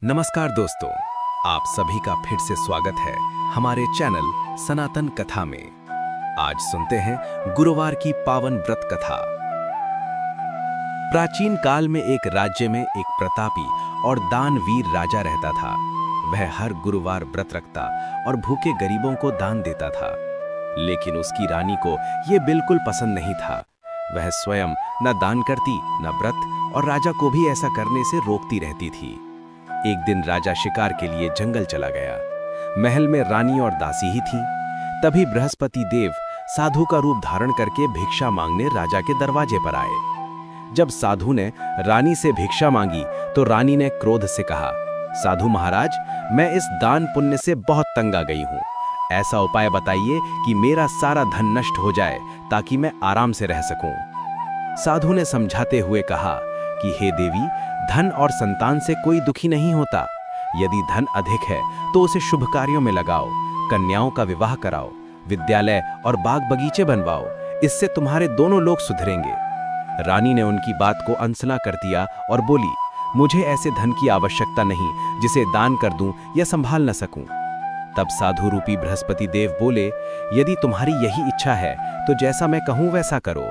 नमस्कार दोस्तों, आप सभी का फिर से स्वागत है हमारे चैनल सनातन कथा में। आज सुनते हैं गुरुवार की पावन व्रत कथा। प्राचीन काल में एक राज्य में एक प्रतापी और दानवीर राजा रहता था। वह हर गुरुवार व्रत रखता और भूखे गरीबों को दान देता था। लेकिन उसकी रानी को यह बिल्कुल पसंद नहीं था। वह स्वयं न दान करती न व्रत, और राजा को भी ऐसा करने से रोकती रहती थी। एक दिन राजा शिकार के लिए जंगल चला गया। महल में रानी और दासी ही थीं। तभी बृहस्पति देव साधु का रूप धारण करके भिक्षा मांगने राजा के दरवाजे पर आए। जब साधु ने रानी से भिक्षा मांगी तो रानी ने क्रोध से कहा, साधु महाराज, मैं इस दान पुण्य से बहुत तंग आ गई हूँ। ऐसा उपाय बताइए कि मेरा सारा धन नष्ट हो जाए ताकि मैं आराम से रह सकूं। साधु ने समझाते हुए कहा कि हे देवी, धन और संतान से कोई दुखी नहीं होता। यदि धन अधिक है तो उसे शुभ कार्यों में लगाओ, कन्याओं का विवाह कराओ, विद्यालय और बाग बगीचे बनवाओ। इससे तुम्हारे दोनों लोग सुधरेंगे। रानी ने उनकी बात को अनसुना कर दिया और बोली, मुझे ऐसे धन की आवश्यकता नहीं जिसे दान कर दूं या संभाल न सकूं। तब साधु रूपी बृहस्पति देव बोले, यदि तुम्हारी यही इच्छा है तो जैसा मैं कहूं वैसा करो।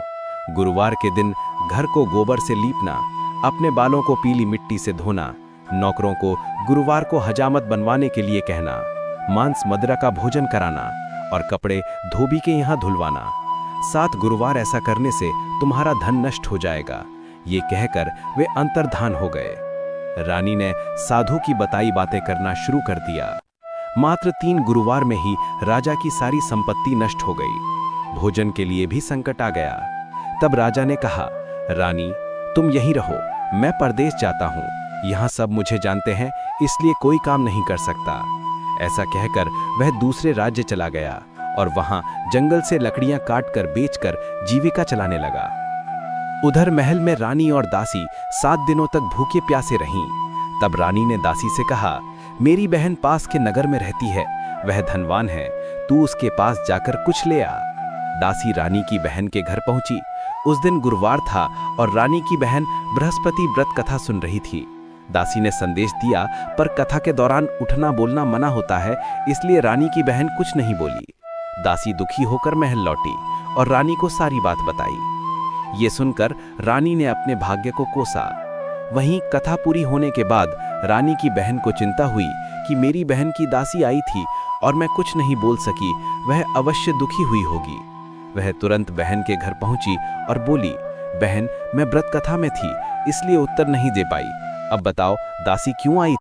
गुरुवार के दिन घर को गोबर से लीपना, अपने बालों को पीली मिट्टी से धोना, नौकरों को गुरुवार को हजामत बनवाने के लिए कहना, मांस मदिरा का भोजन कराना और कपड़े धोबी के यहाँ धुलवाना। 7 गुरुवार ऐसा करने से तुम्हारा धन नष्ट हो जाएगा। ये कहकर वे अंतर्धान हो गए। रानी ने साधु की बताई बातें करना शुरू कर दिया। मात्र 3 गुरुवार में ही राजा की सारी संपत्ति नष्ट हो गई। भोजन के लिए भी संकट आ गया। तब राजा ने कहा, रानी, तुम यहीं रहो, मैं परदेश जाता हूँ। यहाँ सब मुझे जानते हैं, इसलिए कोई काम नहीं कर सकता। ऐसा कहकर वह दूसरे राज्य चला गया और वहाँ जंगल से लकड़ियाँ काटकर बेचकर जीविका चलाने लगा। उधर महल में रानी और दासी 7 दिनों तक भूखे प्यासे रहीं। तब रानी ने दासी से कहा, मेरी बहन पास के नगर में रहती है, वह धनवान है, तू उसके पास जाकर कुछ ले आ। दासी रानी की बहन के घर पहुंची। उस दिन गुरुवार था और रानी की बहन बृहस्पति व्रत कथा सुन रही थी। दासी ने संदेश दिया, पर कथा के दौरान उठना बोलना मना होता है, इसलिए रानी की बहन कुछ नहीं बोली। दासी दुखी होकर महल लौटी और रानी को सारी बात बताई। ये सुनकर रानी ने अपने भाग्य को कोसा। वहीं कथा पूरी होने के बाद रानी की बहन को चिंता हुई कि मेरी बहन की दासी आई थी और मैं कुछ नहीं बोल सकी, वह अवश्य दुखी हुई होगी। वह तुरंत बहन के घर पहुंची और बोली, बहन, मैं व्रत कथा में थी, इसलिए उत्तर नहीं दे पाई। अब बताओ, दासी क्यों आई